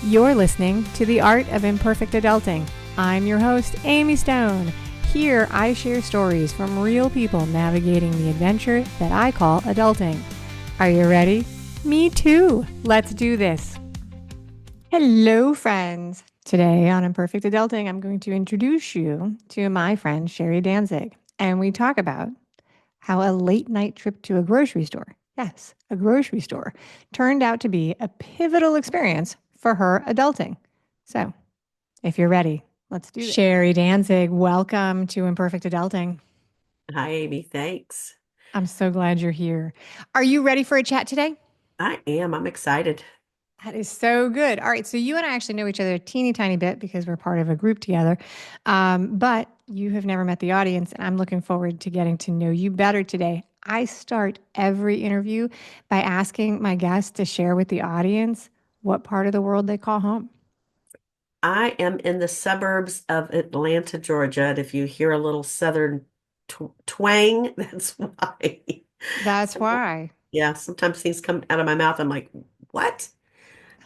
You're listening to The Art of Imperfect Adulting. I'm your host, Amy Stone. Here, I share stories from real people navigating the adventure that I call adulting. Are you ready? Me too. Let's do this. Hello, friends. Today on Imperfect Adulting, I'm going to introduce you to my friend, Sherri Danzig. And we talk about how a late night trip to a grocery store, yes, a grocery store, turned out to be a pivotal experience for her adulting. So, if you're ready, let's do this. Sherri Danzig, welcome to Imperfect Adulting. Hi, Amy. Thanks. I'm so glad you're here. Are you ready for a chat today? I am. I'm excited. That is so good. All right. So you and I actually know each other a teeny tiny bit because we're part of a group together. But you have never met the audience, and I'm looking forward to getting to know you better today. I start every interview by asking my guests to share with the audience what part of the world they call home. I am in the suburbs of Atlanta, Georgia. And if you hear a little southern twang, that's why. That's So, why. yeah, sometimes things come out of my mouth. I'm like, what?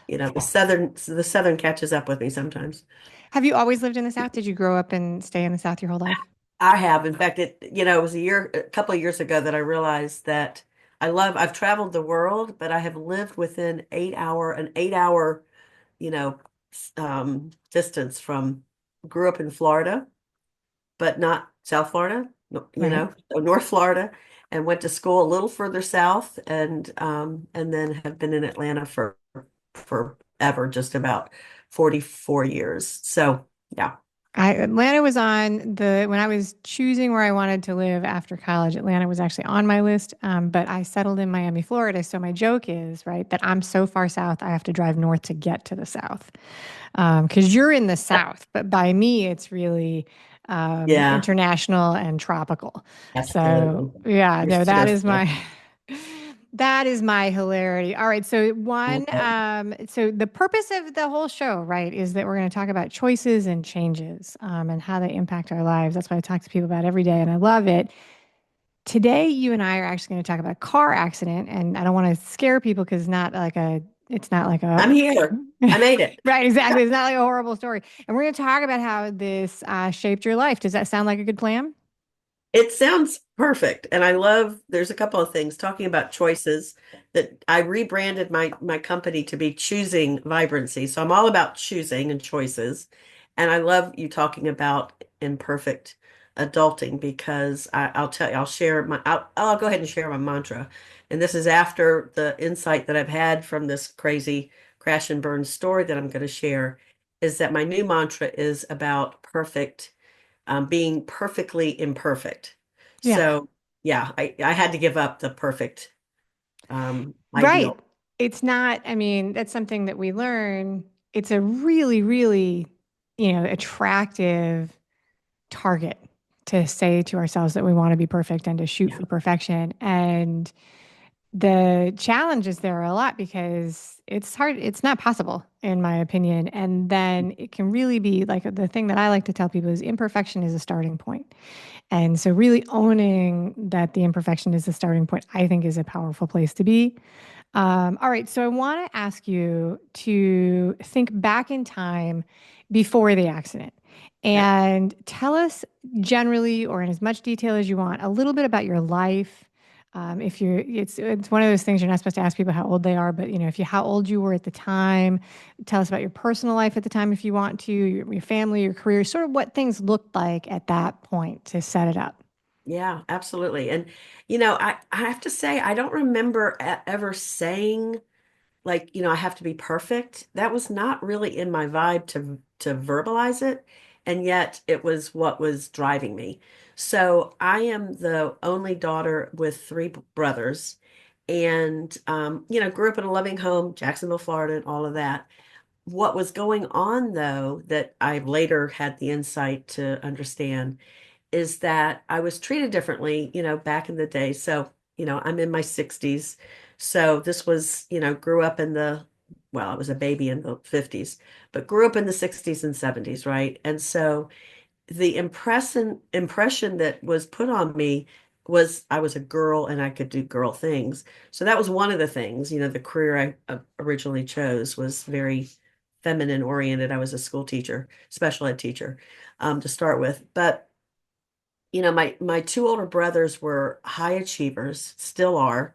The southern catches up with me sometimes. Have you always lived in the South? Did you grow up and stay in the South your whole life? I have. In fact, it was a couple of years ago that I realized that I've traveled the world, but I have lived within an 8 hour distance grew up in Florida, but not South Florida, Right. so North Florida, and went to school a little further south, and then have been in Atlanta for forever, just about 44 years. So yeah. Atlanta was on when I was choosing where I wanted to live after college. Atlanta was actually on my list, but I settled in Miami, Florida. So my joke is, right, that I'm so far south, I have to drive north to get to the South. Because you're in the South, but by me, it's really Yeah, international and tropical. So absolutely. yeah, You're no, that is sister. my that is my hilarity. All right, so so the purpose of the whole show, right, is that we're going to talk about choices and changes and how they impact our lives. That's what I talk to people about every day, and I love it. Today, you and I are actually going to talk about a car accident, and I don't want to scare people because it's not like a, I'm here. I made it. right, exactly. It's not like a horrible story. And we're going to talk about how this shaped your life. Does that sound like a good plan? It sounds perfect. And there's a couple of things talking about choices that I rebranded my company to be choosing vibrancy. So I'm all about choosing and choices. And I love you talking about imperfect adulting because I'll tell you, I'll go ahead and share my mantra. And this is after the insight that I've had from this crazy crash and burn story that I'm going to share, is that my new mantra is about being perfectly imperfect. Yeah. So yeah, I had to give up the perfect Right. ideal. It's not, I mean, that's something that we learn. It's a really, really, attractive target to say to ourselves that we want to be perfect and to shoot Yeah. for perfection. And the challenges there are a lot because it's hard, it's not possible, in my opinion. And then it can really be like the thing that I like to tell people is imperfection is a starting point. And so, really owning that the imperfection is the starting point, I think, is a powerful place to be. All right. So, I want to ask you to think back in time before the accident Okay. and tell us generally, or in as much detail as you want, a little bit about your life. If you're, it's one of those things you're not supposed to ask people how old they are, but if you how old you were at the time, tell us about your personal life at the time if you want to, your family, your career, sort of what things looked like at that point to set it up. Yeah, absolutely. And I have to say I don't remember ever saying like, I have to be perfect. That was not really in my vibe to verbalize it, and yet it was what was driving me. So I am the only daughter with three brothers, and grew up in a loving home, Jacksonville, Florida, and all of that. What was going on, though, that I later had the insight to understand is that I was treated differently, back in the day. So, I'm in my 60s. So this was, grew up well, I was a baby in the 50s, but grew up in the 60s and 70s, right? And so the impression that was put on me was I was a girl and I could do girl things. So that was one of the things, the career I originally chose was very feminine oriented. I was a school teacher, special ed teacher, to start with. But my two older brothers were high achievers, still are,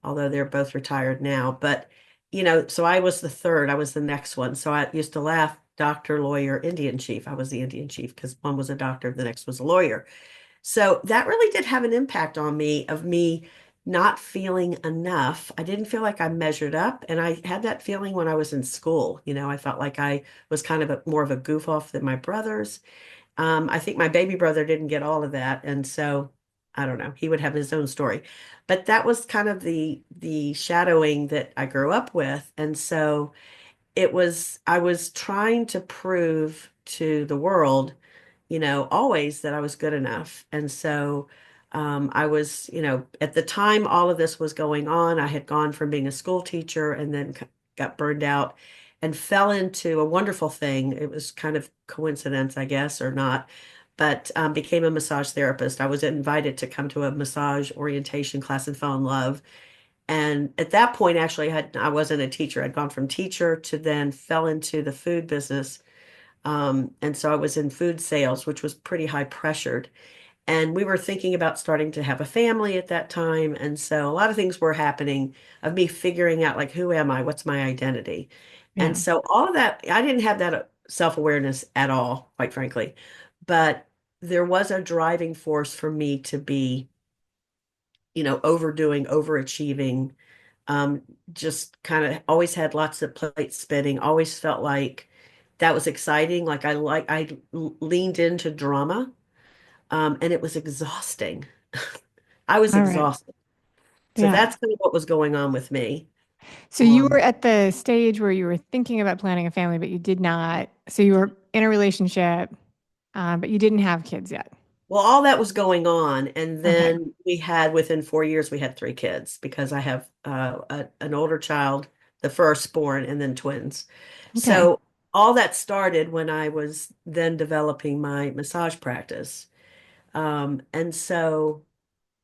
although they're both retired now. But so I was the third. I was the next one. So I used to laugh, doctor, lawyer, Indian chief. I was the Indian chief because one was a doctor, the next was a lawyer. So that really did have an impact on me of me not feeling enough. I didn't feel like I measured up. And I had that feeling when I was in school. I felt like I was kind of more of a goof off than my brothers. I think my baby brother didn't get all of that. And so I don't know, he would have his own story. But that was kind of the shadowing that I grew up with. And so I was trying to prove to the world, always that I was good enough. And so I was, at the time all of this was going on, I had gone from being a school teacher and then got burned out and fell into a wonderful thing. It was kind of coincidence, I guess, or not, but became a massage therapist. I was invited to come to a massage orientation class and fell in love. And at that point, actually, I wasn't a teacher. I'd gone from teacher to then fell into the food business. And so I was in food sales, which was pretty high pressured. And we were thinking about starting to have a family at that time. And so a lot of things were happening of me figuring out, like, who am I? What's my identity? And Yeah. so all of that, I didn't have that self-awareness at all, quite frankly. But there was a driving force for me to be, overdoing, overachieving, um, just kind of always had lots of plates spinning, always felt like that was exciting. Like leaned into drama, and it was exhausting. I was All right. exhausted. So Yeah. that's kind of what was going on with me. So you were Um, at the stage where you were thinking about planning a family, but you did not. So you were in a relationship, but you didn't have kids yet. well, all that was going on, and Okay. then within 4 years, we had three kids because I have an older child, the firstborn, and then twins. Okay. So all that started when I was then developing my massage practice. And so,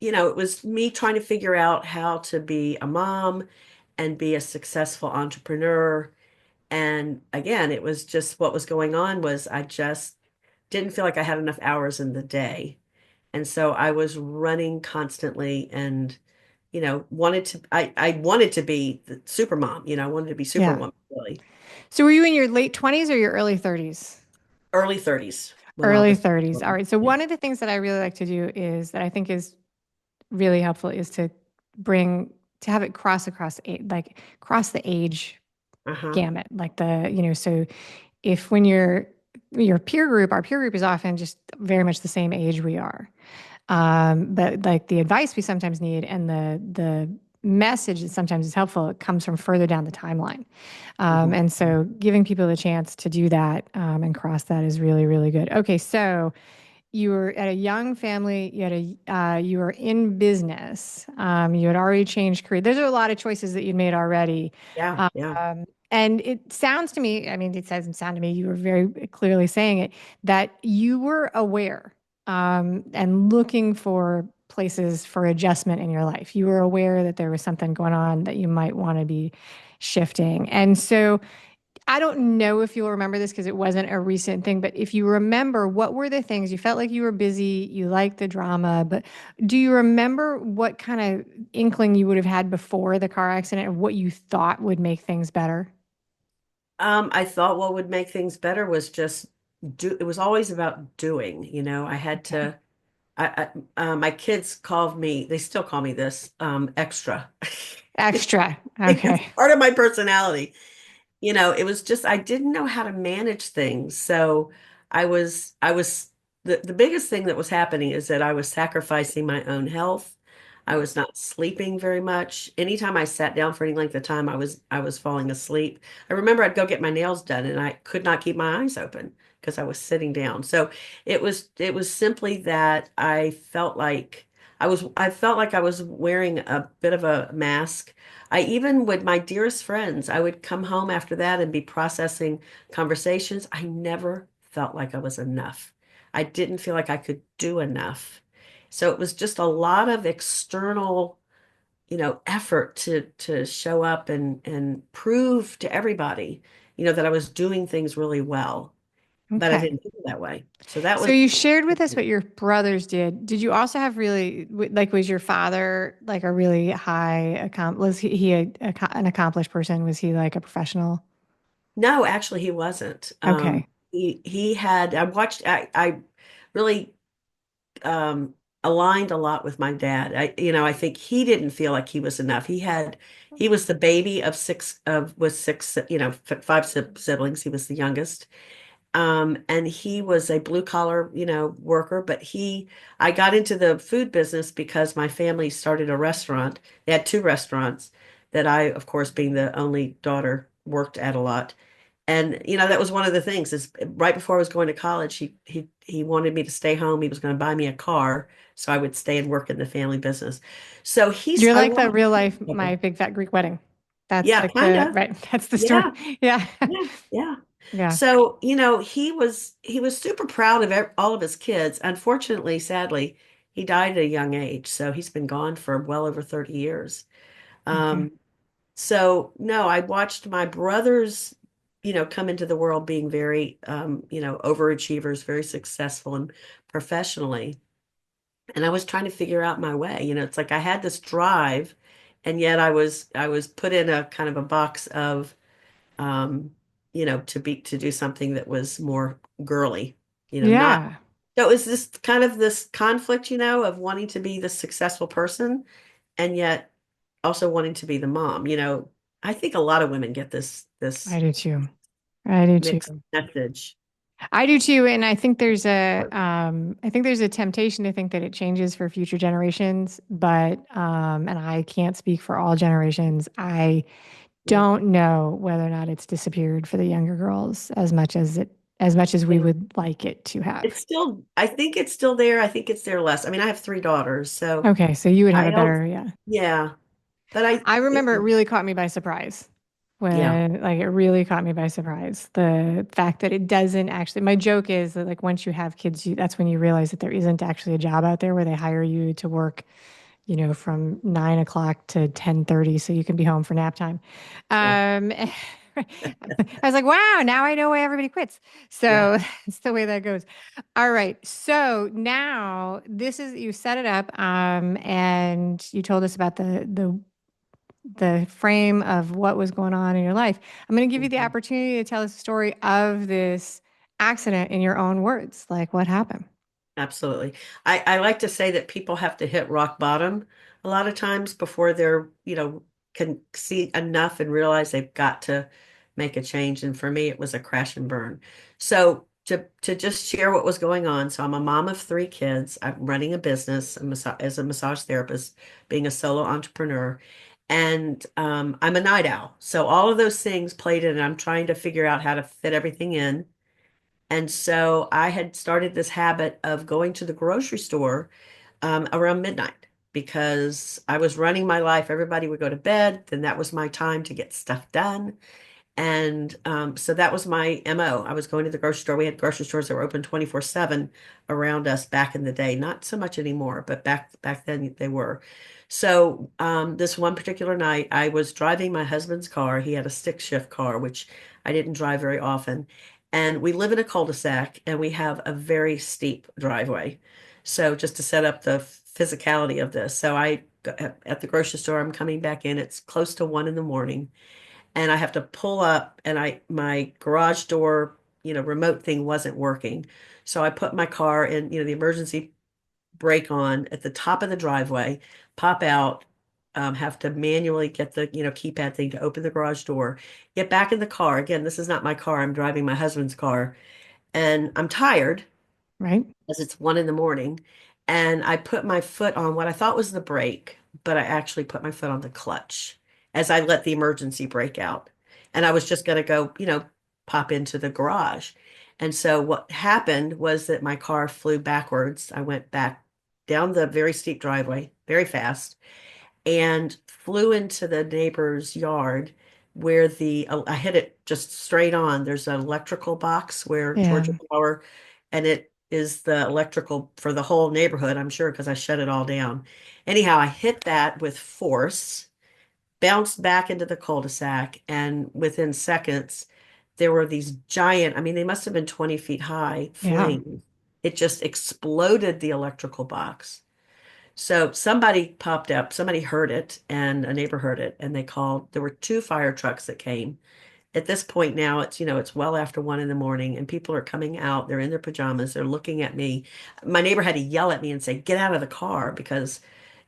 it was me trying to figure out how to be a mom and be a successful entrepreneur. And again, it was just what was going on was I just didn't feel like I had enough hours in the day. And so I was running constantly and, I wanted to be the super mom, I wanted to be Yeah. superwoman, really. So were you in your late 20s or your early 30s? Early 30s when all Early this 30s. was All going on. right. So Yeah. one of the things that I really like to do is that I think is really helpful is to bring to have it cross the age Uh-huh. gamut. So if when your peer group, our peer group is often just very much the same age we are. But like the advice we sometimes need and the message that sometimes is helpful, it comes from further down the timeline. Mhm. And so giving people the chance to do that and cross that is really, really good. Okay, so you were at a young family, you were in business, you had already changed career. Those are a lot of choices that you'd made already. Yeah, yeah. And it sounds to me, I mean, it doesn't sound to me, you were very clearly saying it, that you were aware and looking for places for adjustment in your life. You were aware that there was something going on that you might want to be shifting. And so I don't know if you'll remember this because it wasn't a recent thing, but if you remember, what were the things you felt like you were busy, you liked the drama, but do you remember what kind of inkling you would have had before the car accident of what you thought would make things better? I thought what would make things better was just it was always about doing, I had Okay. to, my kids called me, they still call me this, extra. Extra. It's Okay. part of my personality. It was just I didn't know how to manage things. So I was the biggest thing that was happening is that I was sacrificing my own health. I was not sleeping very much. Anytime I sat down for any length of time, I was falling asleep. I remember I'd go get my nails done and I could not keep my eyes open because I was sitting down. So it was simply that I felt like I was wearing a bit of a mask. I even with my dearest friends, I would come home after that and be processing conversations. I never felt like I was enough. I didn't feel like I could do enough. So it was just a lot of external, effort to show up and prove to everybody, that I was doing things really well, but I Okay. didn't feel that way. So that So was, you shared with us what your brothers did. Did you also have like, was your father like a really was he an accomplished person? Was he like a professional? no, actually he wasn't. Okay. He had, I really um, aligned a lot with my dad. I think he didn't feel like he was enough. He was the baby of with six, five siblings. He was the youngest. And he was a blue collar, worker, but I got into the food business because my family started a restaurant. They had two restaurants that I, of course, being the only daughter, worked at a lot. And that was one of the things is right before I was going to college, he wanted me to stay home. He was going to buy me a car so I would stay and work in the family business. So You're I like the wanted, real life My Big Fat Greek Wedding. That's yeah, like kind the of. right. That's the story. Yeah, Yeah. yeah, yeah. Yeah. So, he was super proud of all of his kids. Unfortunately, sadly, he died at a young age, so he's been gone for well over 30 years. Okay. Um, so no, I watched my brothers, come into the world being very, overachievers, very successful and professionally. And I was trying to figure out my way. It's like I had this drive, and yet I was put in a kind of a box of, um, to do something that was more girly, not. Yeah. So it was this conflict, of wanting to be the successful person and yet also wanting to be the mom. I think a lot of women get this I do too. I do too. mixed message. I do too, and I think there's a temptation to think that it changes for future generations, but and I can't speak for all generations. I Yeah. don't know whether or not it's disappeared for the younger girls as much as we Yeah. would like it to have. I think it's still there. I think it's there less. I mean, I have three daughters, so Okay, so you would have I a don't, better, yeah. yeah, but I remember it really caught me by surprise yeah, when, like, it really caught me by surprise. The fact that it doesn't actually, my joke is that, like, once you have kids, that's when you realize that there isn't actually a job out there where they hire you to work, from 9 o'clock to 10:30 so you can be home for nap time. yeah, I was like, wow, now I know why everybody quits. yeah. So it's the way that goes. All right. So now you set it up, and you told us about the frame of what was going on in your life. I'm going to give you the Mhm. opportunity to tell us the story of this accident in your own words. Like, what happened? Absolutely. I like to say that people have to hit rock bottom a lot of times before they're, can see enough and realize they've got to make a change. And for me, it was a crash and burn. So to just share what was going on. So I'm a mom of three kids. I'm running a business as a massage therapist, being a solo entrepreneur. And I'm a night owl. So all of those things played in, and I'm trying to figure out how to fit everything in. And so I had started this habit of going to the grocery store around midnight because I was running my life. Everybody would go to bed, then that was my time to get stuff done. And so that was my MO. I was going to the grocery store. We had grocery stores that were open 24/7 around us back in the day. Not so much anymore, but back then they were. So this one particular night, I was driving my husband's car. He had a stick shift car, which I didn't drive very often. And we live in a cul-de-sac and we have a very steep driveway. So just to set up the physicality of this. So at the grocery store, I'm coming back in. It's close to 1 in the morning and I have to pull up and my garage door, remote thing wasn't working. So I put my car in, the emergency brake on at the top of the driveway, pop out, have to manually get the, keypad thing to open the garage door, get back in the car. Again, this is not my car. I'm driving my husband's car and I'm tired Right? because it's 1 in the morning. And I put my foot on what I thought was the brake, but I actually put my foot on the clutch as I let the emergency brake out. And I was just going to go, pop into the garage. And so what happened was that my car flew backwards. I went back down the very steep driveway very fast and flew into the neighbor's yard where I hit it just straight on. There's an electrical box where Yeah. Georgia Power, and it is the electrical for the whole neighborhood, I'm sure, because I shut it all down. Anyhow, I hit that with force, bounced back into the cul-de-sac, and within seconds, there were these giant, I mean, they must have been 20 feet high Yeah. flames. It just exploded the electrical box. So somebody popped up, somebody heard it, and a neighbor heard it, and they called. There were two fire trucks that came. At this point now, it's well after 1 in the morning, and people are coming out. They're in their pajamas. They're looking at me. My neighbor had to yell at me and say, "Get out of the car," because,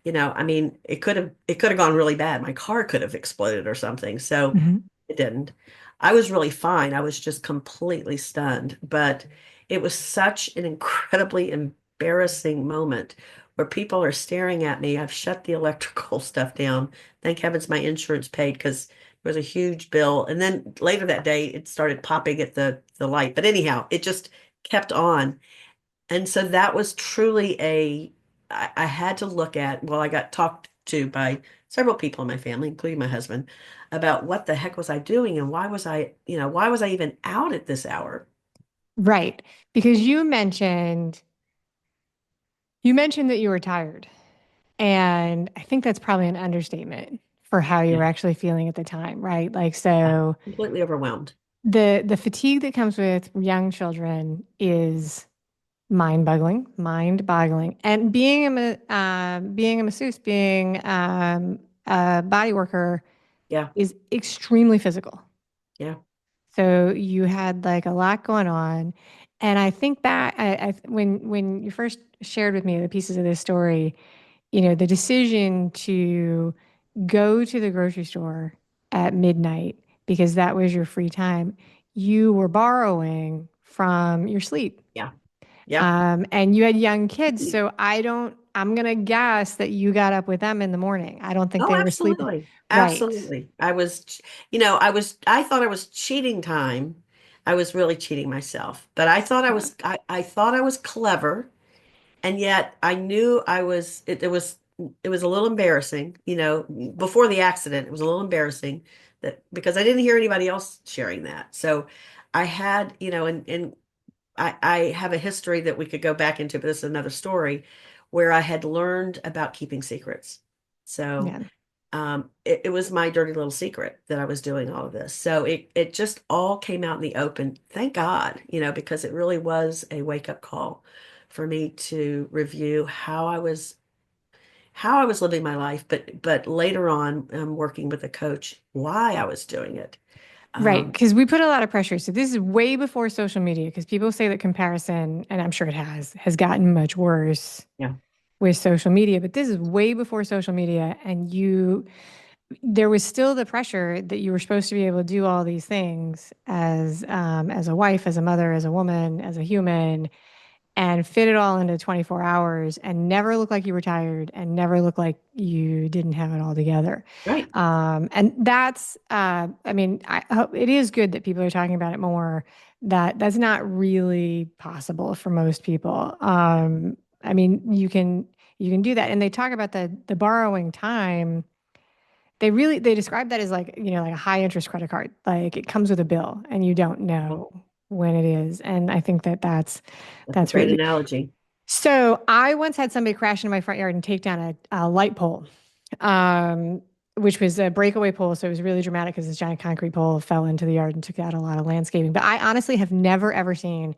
I mean, it could have gone really bad. My car could have exploded or something. So Mhm. it didn't. I was really fine. I was just completely stunned. But it was such an incredibly embarrassing moment where people are staring at me. I've shut the electrical stuff down. Thank heavens my insurance paid because there was a huge bill. And then later that day, it started popping at the light. But anyhow, it just kept on. And so that was truly I had to look at, well, I got talked to by several people in my family, including my husband, about what the heck was I doing and why was I even out at this hour? Right. Because you mentioned that you were tired. And I think that's probably an understatement for how you Yeah, were actually feeling at the time, right? Like, yeah, so completely overwhelmed. the fatigue that comes with young children is mind boggling. And being a masseuse, being a body worker Yeah, is extremely physical. yeah, So you had like a lot going on. And I think back, when you first shared with me the pieces of this story, the decision to go to the grocery store at midnight because that was your free time, you were borrowing from your sleep. yeah, yeah. And you had young kids, so I'm gonna guess that you got up with them in the morning. I don't think Oh, they were sleeping. absolutely. Right. Absolutely. I thought I was cheating time. I was really cheating myself, but Yeah. I thought I was clever. And yet I knew it was a little embarrassing, before the accident, it was a little embarrassing that because I didn't hear anybody else sharing that. So I had, and I have a history that we could go back into, but this is another story where I had learned about keeping secrets. So Yeah. it was my dirty little secret that I was doing all of this. So it just all came out in the open. Thank God, because it really was a wake up call for me to review how I was living my life, but later on, working with a coach, why I was doing it. Right, Um, because we put a lot of pressure. So this is way before social media, because people say that comparison, and I'm sure it has gotten much worse yeah, with social media, but this is way before social media, and there was still the pressure that you were supposed to be able to do all these things as a wife, as a mother, as a woman, as a human, and fit it all into 24 hours and never look like you were tired and never look like you didn't have it all together. right. And I mean, I hope it is good that people are talking about it more. That's not really possible for most people. I mean, you can do that, and they talk about the borrowing time. They describe that as like, like a high interest credit card. Like it comes with a bill and you don't Well, know when it is. And I think that that's a that's great really analogy. so. I once had somebody crash into my front yard and take down a light pole, um, which was a breakaway pole. So it was really dramatic because this giant concrete pole fell into the yard and took out a lot of landscaping. But I honestly have never ever seen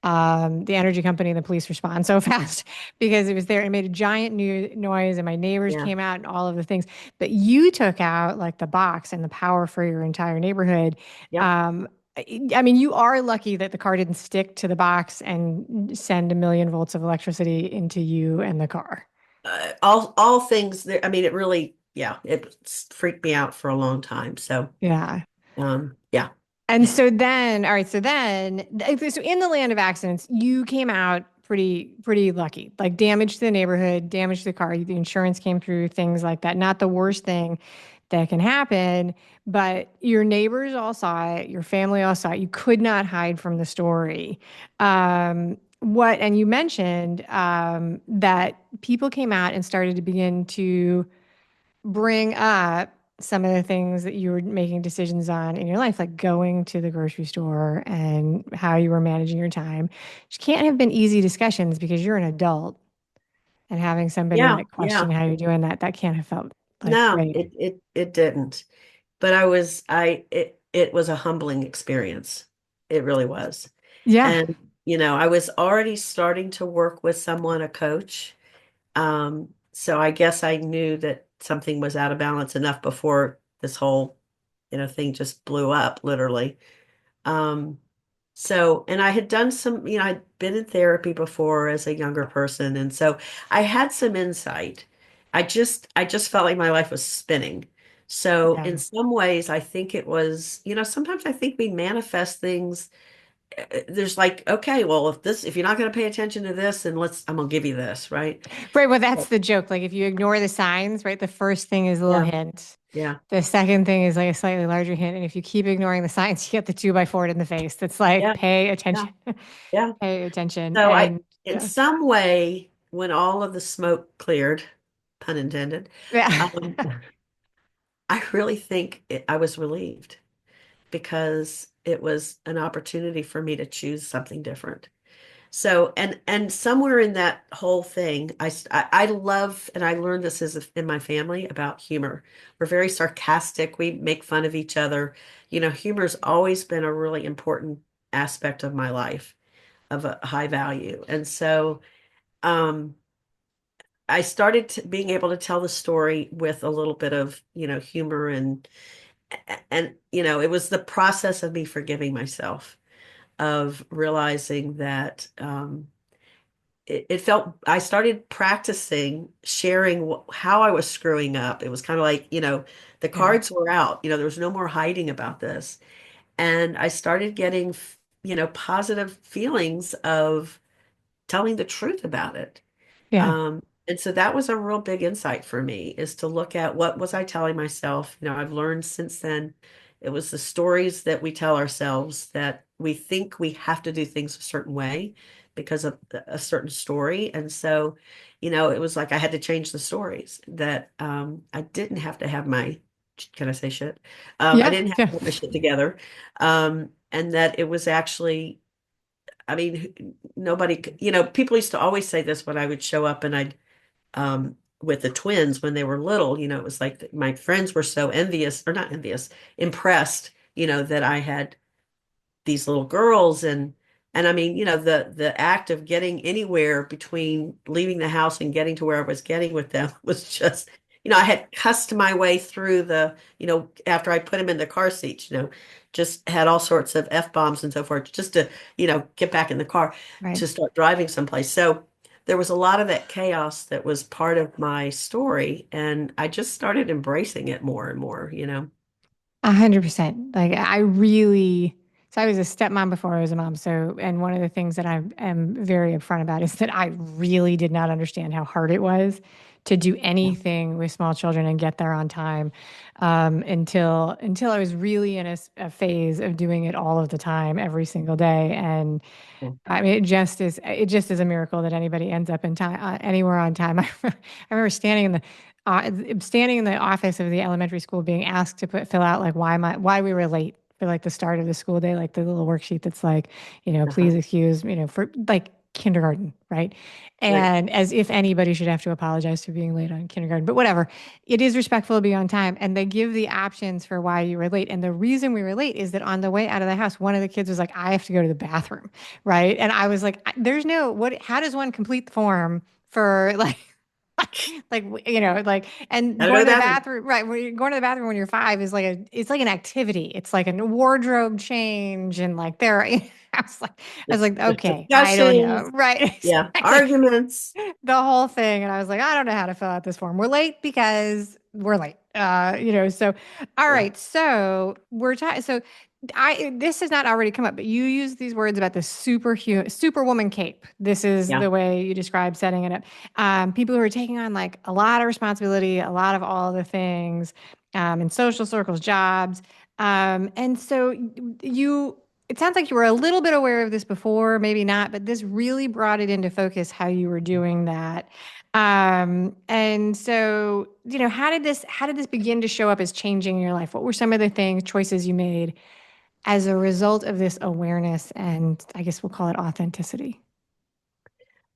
the energy company and the police respond so fast because it was there and made a giant new noise, and my neighbors Yeah, came out and all of the things. But you took out like the box and the power for your entire neighborhood. yep. Um, I mean, you are lucky that the car didn't stick to the box and send a million volts of electricity into you and the car. All things there. I mean, it really, yeah, it freaked me out for a long time. So, Yeah. yeah, And so then, all right, so in the land of accidents, you came out pretty lucky. Like damage to the neighborhood, damage to the car, the insurance came through, things like that. Not the worst thing that can happen, but your neighbors all saw it, your family all saw it. You could not hide from the story. And you mentioned that people came out and started to begin to bring up some of the things that you were making decisions on in your life, like going to the grocery store and how you were managing your time, which can't have been easy discussions because you're an adult and having somebody yeah, like question yeah. how you're doing that can't have felt like No, great. it didn't. But I was I it it was a humbling experience. It really was. Yeah. And, I was already starting to work with someone, a coach. So I guess I knew that something was out of balance enough before this whole, thing just blew up, literally. Um, and I had done some, I'd been in therapy before as a younger person, and so I had some insight. I just felt like my life was spinning. So Yeah. in some ways, I think it was, sometimes I think we manifest things. There's like, okay, well, if you're not going to pay attention to this, then I'm gonna give you this, right? Right. Well, that's the joke. Like if you ignore the signs, right, the first thing is a little Yeah, hint. yeah, The second thing is like a slightly larger hint. And if you keep ignoring the signs, you get the 2x4 in the face. That's like, yeah, pay yeah, attention, yeah. pay attention. So in Yeah. some way, when all of the smoke cleared, pun intended, Yeah. um, I really think I was relieved because it was an opportunity for me to choose something different. So, and somewhere in that whole thing, I love, and I learned this in my family about humor. We're very sarcastic. We make fun of each other. Humor's always been a really important aspect of my life, of a high value. And so, um, I started being able to tell the story with a little bit of, humor and it was the process of me forgiving myself, of realizing that it felt I started practicing sharing how I was screwing up. It was kind of like, the Yeah. cards were out, there was no more hiding about this. And I started getting, positive feelings of telling the truth about it. Yeah. And so that was a real big insight for me, is to look at what was I telling myself. I've learned since then, it was the stories that we tell ourselves, that we think we have to do things a certain way because of a certain story. And so, it was like I had to change the stories, that I didn't have to have can I say shit? I Yeah. didn't have Yeah. to have my shit together. And that it was actually, I mean, nobody, people used to always say this when I would show up and with the twins when they were little, it was like my friends were so envious, or not envious, impressed, that I had these little girls. And I mean, the act of getting anywhere between leaving the house and getting to where I was getting with them was just, I had cussed my way through after I put them in the car seats, just had all sorts of F-bombs and so forth, just to, get back in the car Right. to start driving someplace. So there was a lot of that chaos that was part of my story, and I just started embracing it more and more. 100%. Like I really, so I was a stepmom before I was a mom. So, and one of the things that I am very upfront about is that I really did not understand how hard it was to do Yeah. anything with small children and get there on time, until I was really in a phase of doing it all of the time, every single day. And I mean, it just is a miracle that anybody ends up in time, anywhere on time. I remember standing in the office of the elementary school, being asked to fill out like why we were late for like the start of the school day, like the little worksheet that's like, Uh-huh. please excuse, for like kindergarten, right? Right. And as if anybody should have to apologize for being late on kindergarten, but whatever. It is respectful to be on time, and they give the options for why you were late. And the reason we were late is that on the way out of the house, one of the kids was like, I have to go to the bathroom, right? And I was like, there's no what, how does one complete the form for like like, and Gotta go going to the to the bathroom. bathroom, right? When you're going to the bathroom when you're 5 is like it's like an activity. It's like a wardrobe change, and like there, I was like, There's okay, I don't know, discussions. right? Yeah. Exactly, Arguments. the whole thing. And I was like, I don't know how to fill out this form. We're late because we're late. So all Yeah. right. So we're talking. So this has not already come up, but you use these words about the superwoman cape. This is Yeah. the way you describe setting it up. People who are taking on like a lot of responsibility, a lot of all the things, in social circles, jobs. And so you it sounds like you were a little bit aware of this before, maybe not, but this really brought it into focus how you were doing that. And so, how did this begin to show up as changing in your life? What were some of the choices you made as a result of this awareness, and I guess we'll call it authenticity?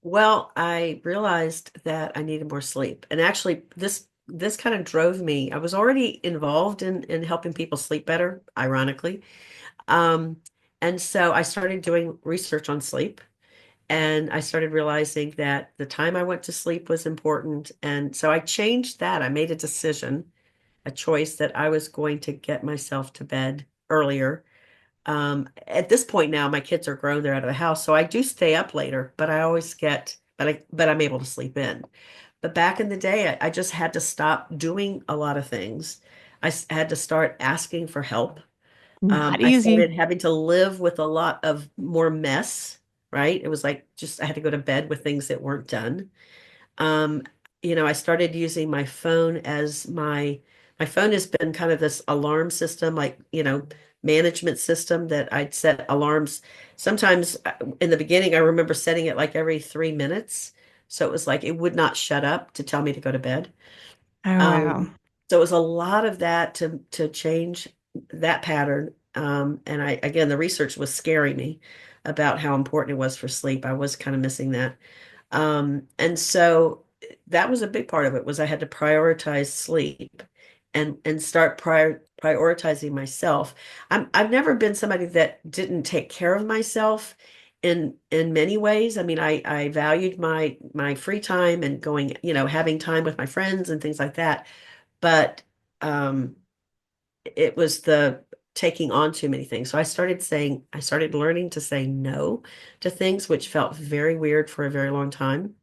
Well, I realized that I needed more sleep. And actually, this this kind of drove me. I was already involved in helping people sleep better, ironically. Um, and so I started doing research on sleep. And I started realizing that the time I went to sleep was important. And so I changed that. I made a decision, a choice that I was going to get myself to bed earlier. At this point now, my kids are grown, they're out of the house. So I do stay up later, but I always get, but I'm able to sleep in. But back in the day, I just had to stop doing a lot of things. Had to start asking for help. Not I easy. started having to live with a lot of more mess, right? It was like just I had to go to bed with things that weren't done. Um, I started using my phone as my phone has been kind of this alarm system, like, management system that I'd set alarms. Sometimes in the beginning, I remember setting it like every 3 minutes. So it was like it would not shut up to tell me to go to bed. Oh, wow. So it was a lot of that to change that pattern. And again, the research was scaring me about how important it was for sleep. I was kind of missing that. And so that was a big part of it was I had to prioritize sleep and start prioritizing myself. I've never been somebody that didn't take care of myself in many ways. I mean, I valued my free time and going, having time with my friends and things like that. But um, it was the taking on too many things. So I started learning to say no to things, which felt very weird for a very long time.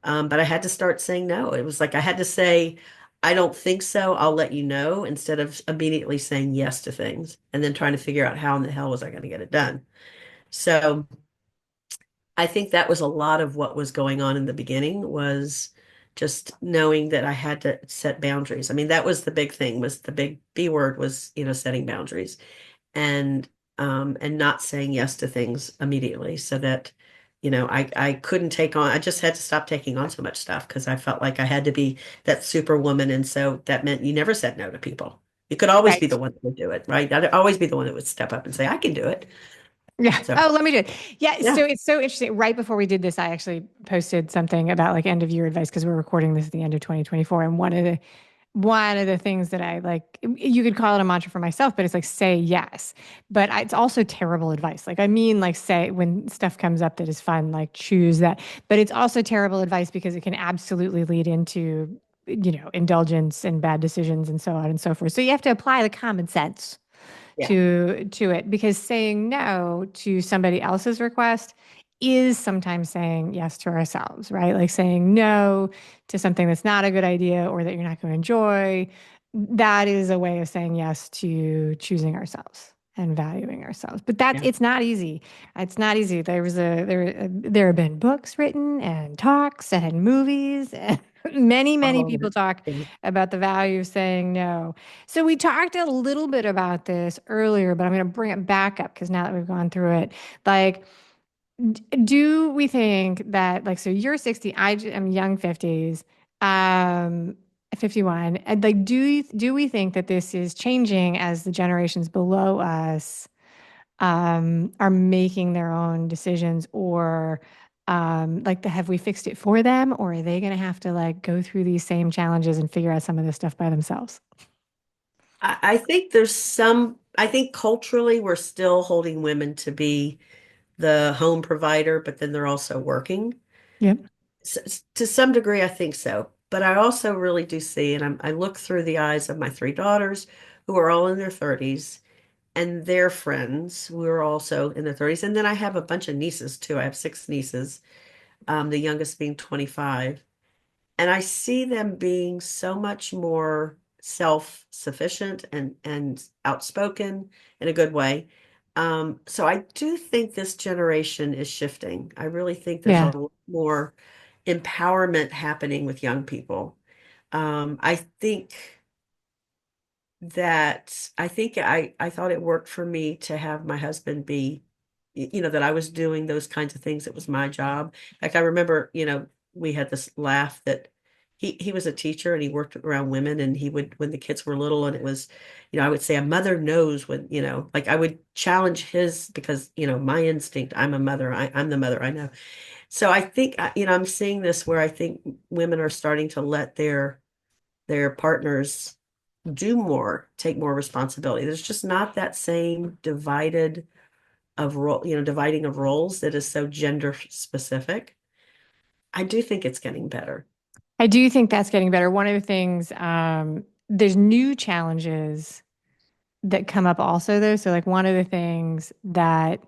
But I had to start saying no. It was like I had to say, I don't think so. I'll let you know instead of immediately saying yes to things and then trying to figure out how in the hell was I going to get it done. So I think that was a lot of what was going on in the beginning was just knowing that I had to set boundaries. I mean, that was the big thing was the big B word was, setting boundaries and not saying yes to things immediately so that, I couldn't take on, I just had to stop taking on so much stuff because I felt like I had to be that superwoman. And so that meant you never said no to people. You could always be Right. the one that would do it, right? I'd always be the one that would step up and say, I can do it. Yeah. So, Oh, let me do it. Yeah. yeah. So it's so interesting. Right before we did this, I actually posted something about like end of year advice because we're recording this at the end of 2024. And one of the things that I like, you could call it a mantra for myself, but it's like say yes. But it's also terrible advice. Like, I mean, like, say when stuff comes up that is fun, like, choose that. But it's also terrible advice because it can absolutely lead into, indulgence and bad decisions and so on and so forth. So you have to apply the common sense Yeah. to it because saying no to somebody else's request is sometimes saying yes to ourselves, right? Like saying no to something that's not a good idea or that you're not going to enjoy. That is a way of saying yes to choosing ourselves and valuing ourselves. But that's Yeah. it's not easy. It's not easy. There have been books written and talks and movies and many All of people it. talk Yeah. about the value of saying no. So we talked a little bit about this earlier, but I'm going to bring it back up because now that we've gone through it, like, do we think that, like, so you're 60, am young 50s, 51, and like, do we think that this is changing as the generations below us are making their own decisions, or like, have we fixed it for them, or are they going to have to like go through these same challenges and figure out some of this stuff by themselves? I think I think culturally we're still holding women to be the home provider, but then they're also working. Yep. To some degree, I think so. But I also really do see, and I look through the eyes of my three daughters who are all in their 30s and their friends who are also in their 30s. And then I have a bunch of nieces too. I have six nieces, the youngest being 25. And I see them being so much more self-sufficient and outspoken in a good way. So I do think this generation is shifting. I really think there's a Yeah. lot more empowerment happening with young people. I think I thought it worked for me to have my husband be, that I was doing those kinds of things. It was my job. Like I remember, we had this laugh that he was a teacher and he worked around women and he would when the kids were little and it was, I would say a mother knows when, like I would challenge his because, my instinct, I'm a mother. I'm the mother I know. So I think, I'm seeing this where I think women are starting to let their their partners do more, take more responsibility. There's just not that same dividing of roles that is so gender specific. I do think it's getting better. I do think that's getting better. One of the things, there's new challenges that come up also, though. So, like, one of the things that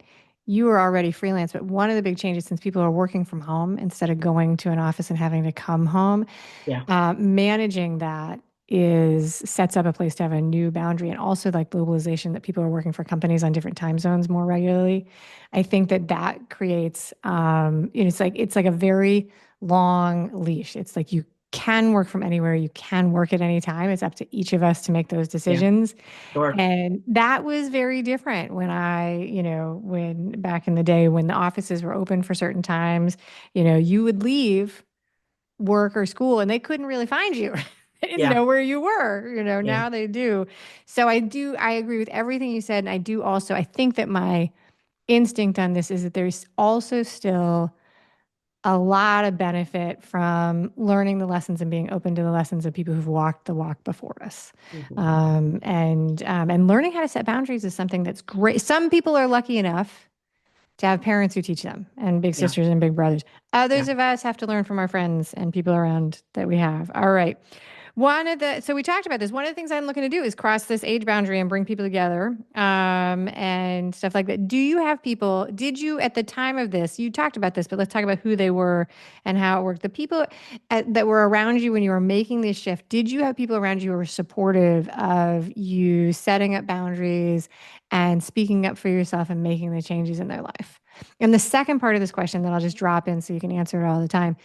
you were already freelance, but one of the big changes since people are working from home instead of going to an office and having to come home, Yeah. managing that is sets up a place to have a new boundary, and also like globalization, that people are working for companies on different time zones more regularly. I think that that creates, it's like a very long leash. It's like you can work from anywhere, you can work at any time. It's up to each of us to make those Yeah. decisions. Sure. And that was very different when when back in the day when the offices were open for certain times, you would leave work or school and they couldn't really find you. They didn't Yeah. know where you were, Yeah. now they do. So I agree with everything you said. And I do also, I think that my instinct on this is that there's also still a lot of benefit from learning the lessons and being open to the lessons of people who've walked the walk before us. Mhm. And learning how to set boundaries is something that's great. Some people are lucky enough to have parents who teach them and big Yeah. sisters and big brothers. Yeah. Others of us have to learn from our friends and people around that we have. All right. So we talked about this. One of the things I'm looking to do is cross this age boundary and bring people together, and stuff like that. Did you, at the time of this, you talked about this, but let's talk about who they were and how it worked. The people that were around you when you were making this shift, did you have people around you who were supportive of you setting up boundaries and speaking up for yourself and making the changes in their life? And the second part of this question that I'll just drop in so you can answer it all the time,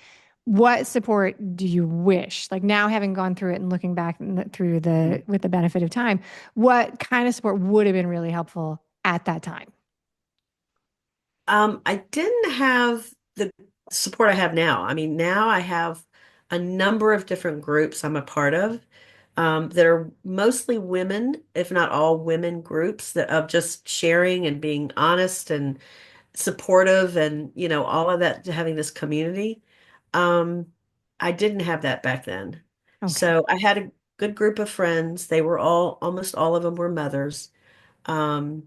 what support do you wish, like now having gone through it and looking back through the with the benefit of time, what kind of support would have been really helpful at that time? I didn't have the support I have now. I mean, now I have a number of different groups I'm a part of, that are mostly women, if not all women groups that of just sharing and being honest and supportive and, all of that, having this community. Um, I didn't have that back then. Okay. So I had a good group of friends. They were almost all of them were mothers. Um,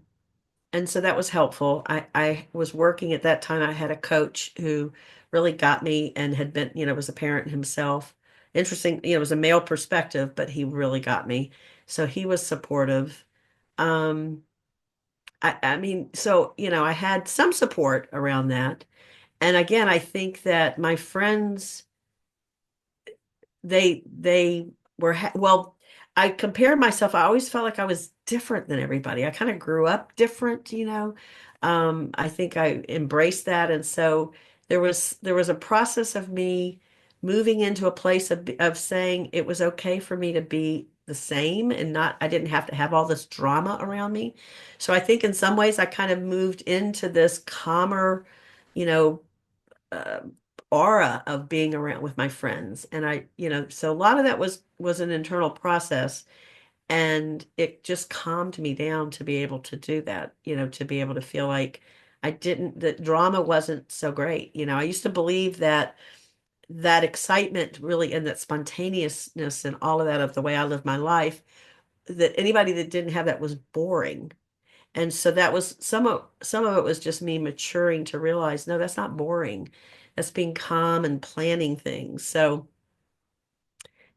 and so that was helpful. I was working at that time. I had a coach who really got me and had been, was a parent himself. Interesting, it was a male perspective, but he really got me. So he was supportive. Um, I mean, so, I had some support around that. And again, I think that my friends, they were well, I compared myself. I always felt like I was different than everybody. I kind of grew up different. I think I embraced that, and so there was a process of me moving into a place of saying it was okay for me to be the same and not I didn't have to have all this drama around me. So I think in some ways I kind of moved into this calmer, you know, uh, aura of being around with my friends. And so a lot of that was an internal process, and it just calmed me down to be able to do that, to be able to feel like that drama wasn't so great. I used to believe that excitement really and that spontaneousness and all of that of the way I lived my life, that anybody that didn't have that was boring. And so that was some of it was just me maturing to realize, no, that's not boring. That's being calm and planning things. So,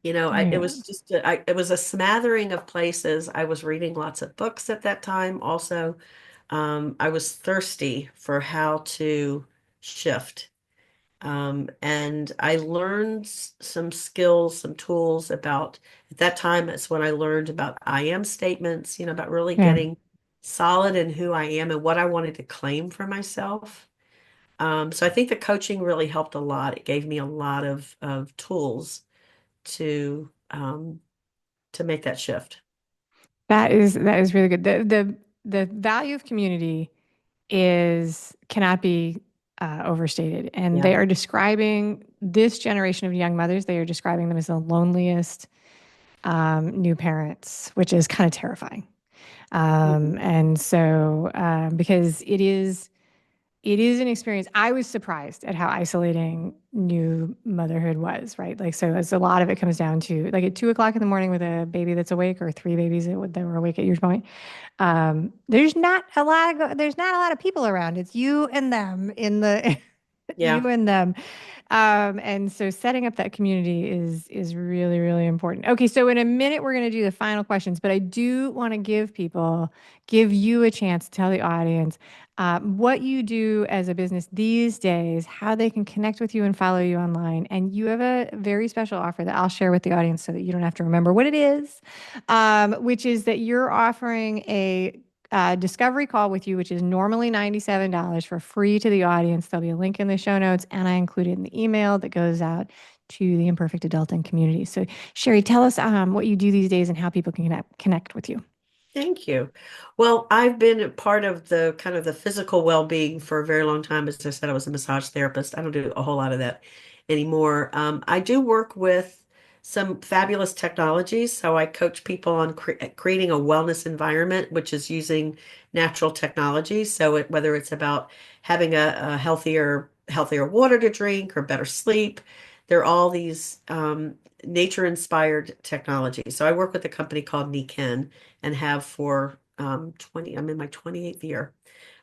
it Yeah. was just it was a smattering of places. I was reading lots of books at that time. Also, I was thirsty for how to shift. And I learned some skills, some tools at that time, it's when I learned about I am statements, about really Yeah. getting solid in who I am and what I wanted to claim for myself. So I think the coaching really helped a lot. It gave me a lot of tools to to make that shift. That is really good. The value of community is cannot be overstated. And Yeah. they are describing this generation of young mothers, they are describing them as the loneliest new parents, which is kind of terrifying. Mhm. And so, because it is it is an experience. I was surprised at how isolating new motherhood was, right? Like, so as a lot of it comes down to like at 2 o'clock in the morning with a baby that's awake or three babies that were awake at your point. There's not a lot of people around. It's you and them in the, Yeah. you and them. And so setting up that community is really, really important. Okay, so in a minute we're going to do the final questions, but I do want to give you a chance to tell the audience what you do as a business these days, how they can connect with you and follow you online. And you have a very special offer that I'll share with the audience so that you don't have to remember what it is, which is that you're offering a discovery call with you, which is normally $97 for free to the audience. There'll be a link in the show notes, and I include it in the email that goes out to the imperfect adulting community. So, Sherri, tell us what you do these days and how people can connect with you. Thank you. Well, I've been a part of the kind of the physical well-being for a very long time. As I said, I was a massage therapist. I don't do a whole lot of that anymore. I do work with some fabulous technologies. So I coach people on creating a wellness environment, which is using natural technology. So whether it's about having a healthier water to drink or better sleep, there are all these nature-inspired technologies. So I work with a company called Niken and have for 20, I'm in my 28th year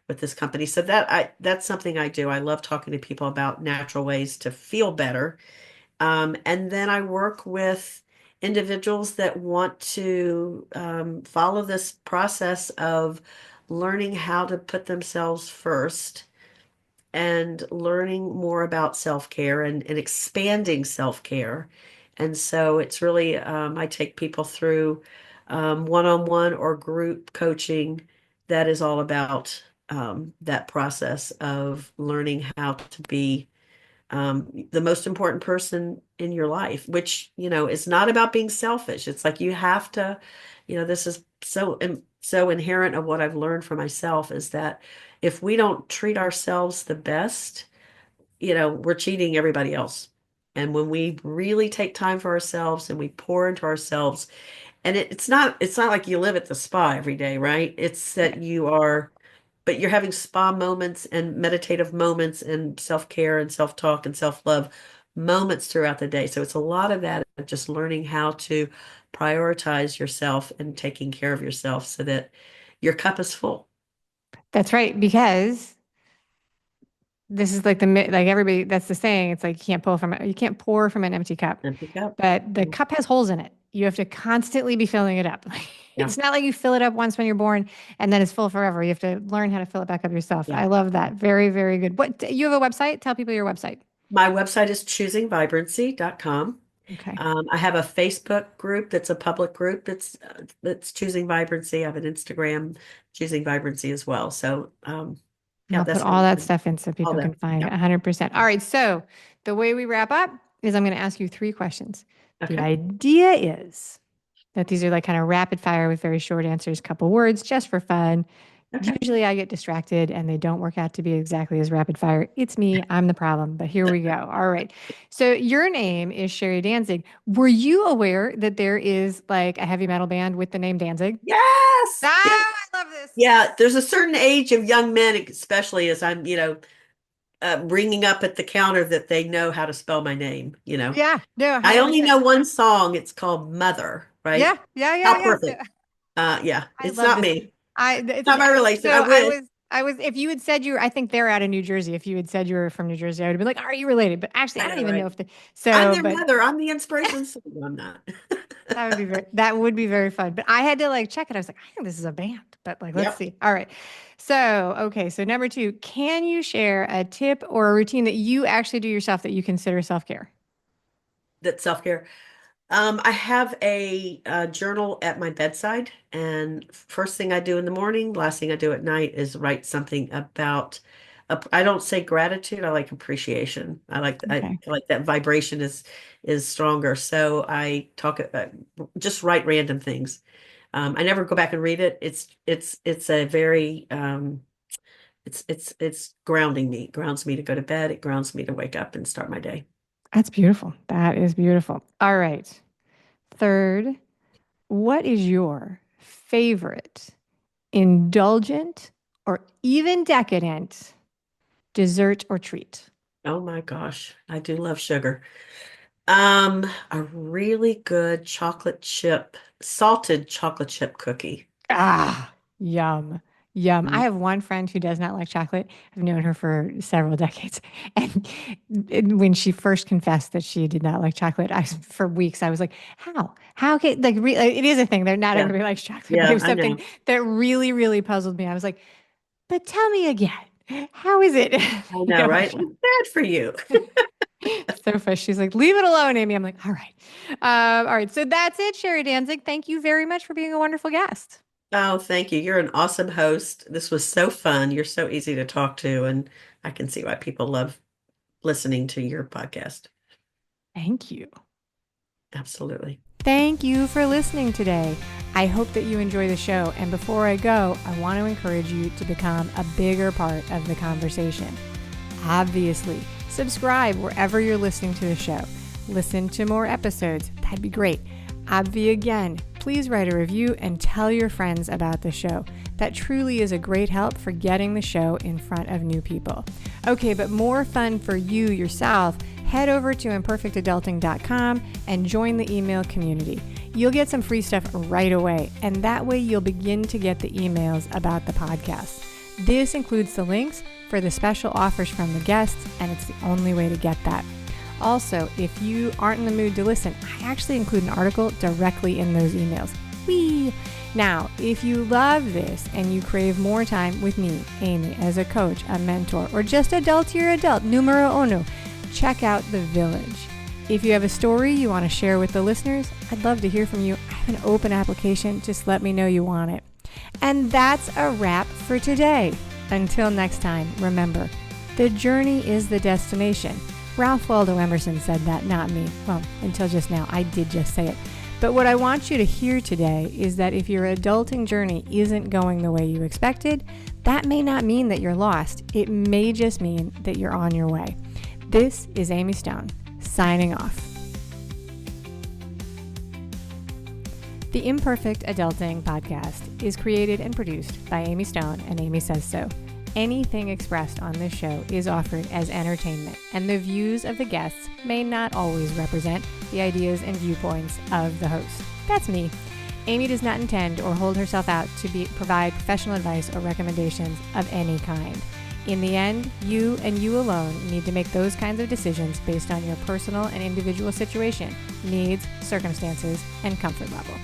with this company. So that's something I do. I love talking to people about natural ways to feel better. And then I work with individuals that want to follow this process of learning how to put themselves first and learning more about self-care and expanding self-care. And so it's really, I take people through one-on-one or group coaching that is all about that process of learning how to be the most important person in your life, which, is not about being selfish. It's like you have to, this is so inherent of what I've learned for myself is that if we don't treat ourselves the best, we're cheating everybody else. And when we really take time for ourselves and we pour into ourselves, and it's not like you live at the spa every day, right? It's that but you're having spa moments and meditative moments and self-care and self-talk and self-love moments throughout the day. So it's a lot of that of just learning how to prioritize yourself and taking care of yourself so that your cup is full. That's right, because this is like like everybody. That's the saying. It's like you can't pour from an empty cup, Empty cup. but the cup has holes in it. You have to constantly be filling it up. Yeah. It's not like you fill it up once when you're born and then it's full forever. You have to learn how to fill it back up yourself. Yeah. I love that. Very, very good. What you have a website? Tell people your website. My website is choosingvibrancy.com. Okay. I have a Facebook group that's a public group that's Choosing Vibrancy. I have an Instagram Choosing Vibrancy as well. So And yeah, I'll put that's how all you that can stuff in so all people can that. find it Yeah. 100%. All right. So the way we wrap up is I'm going to ask you three questions. The Okay. idea is that these are like kind of rapid fire with very short answers, couple words just for fun. Okay. Usually I get distracted and they don't work out to be exactly as rapid fire. It's me, I'm the problem, but here we go. All right. So your name is Sherri Danzig. Were you aware that there is like a heavy metal band with the name Danzig? Yes. Yeah. Ah, I love this. Yeah. There's a certain age of young men, especially as I'm, ringing up at the counter that they know how to spell my name. Yeah, no, I only 100%. know one song. It's called Mother, Yeah, right? yeah, yeah, How yeah. No, perfect. Yeah. I It's love not this. me. It's Not okay. my relation. I So wish. if you had said I think they're out of New Jersey. If you had said you were from New Jersey, I would have been like, are you related? But actually, I I don't know, even know right? if I'm so, their but mother. I'm the inspiration. No, I'm not. that would be very fun. But I had to like check it. I was like, I think this is a band, but like, let's Yep. see. All right. So, okay. So number two, can you share a tip or a routine that you actually do yourself that you consider self-care? That self-care. I have a journal at my bedside, and first thing I do in the morning, last thing I do at night is write something about. I don't say gratitude. I like appreciation. I Okay. like that vibration is stronger. So I just write random things. I never go back and read it. It's a very it's grounding me. It grounds me to go to bed. It grounds me to wake up and start my day. That's beautiful. That is beautiful. All right. Third, what is your favorite indulgent or even decadent Dessert or treat? Oh my gosh, I do love sugar. A really good salted chocolate chip cookie. Ah, yum. Yum. I Mm. have one friend who does not like chocolate. I've known her for several decades. And when she first confessed that she did not like chocolate, for weeks, I was like, how? How can, it is a thing that not Yeah, everybody likes chocolate, but it yeah, was I something know. that really, really puzzled me. I was like, but tell me again, how is it? I know, Like, right? It's bad for you. so funny. She's like, leave it alone, Amy. I'm like, all right. All right. So that's it, Sherri Danzig. Thank you very much for being a wonderful guest. Oh, thank you. You're an awesome host. This was so fun. You're so easy to talk to, and I can see why people love listening to your podcast. Thank you. Absolutely. Thank you for listening today. I hope that you enjoy the show. And before I go, I want to encourage you to become a bigger part of the conversation. Obviously, subscribe wherever you're listening to the show. Listen to more episodes. That'd be great. Obvi again, please write a review and tell your friends about the show. That truly is a great help for getting the show in front of new people. Okay, but more fun for you yourself, head over to imperfectadulting.com and join the email community. You'll get some free stuff right away, and that way you'll begin to get the emails about the podcast. This includes the links for the special offers from the guests, and it's the only way to get that. Also, if you aren't in the mood to listen, I actually include an article directly in those emails. Whee! Now, if you love this and you crave more time with me, Amy, as a coach, a mentor, or just adultier adult, numero uno, check out The Village. If you have a story you want to share with the listeners, I'd love to hear from you. I have an open application. Just let me know you want it. And that's a wrap for today. Until next time, remember, the journey is the destination. Ralph Waldo Emerson said that, not me. Well, until just now, I did just say it. But what I want you to hear today is that if your adulting journey isn't going the way you expected, that may not mean that you're lost. It may just mean that you're on your way. This is Amy Stone, signing off. The Imperfect Adulting Podcast is created and produced by Amy Stone and Amy Says So. Anything expressed on this show is offered as entertainment, and the views of the guests may not always represent the ideas and viewpoints of the host. That's me. Amy does not intend or hold herself out to provide professional advice or recommendations of any kind. In the end, you and you alone need to make those kinds of decisions based on your personal and individual situation, needs, circumstances, and comfort level.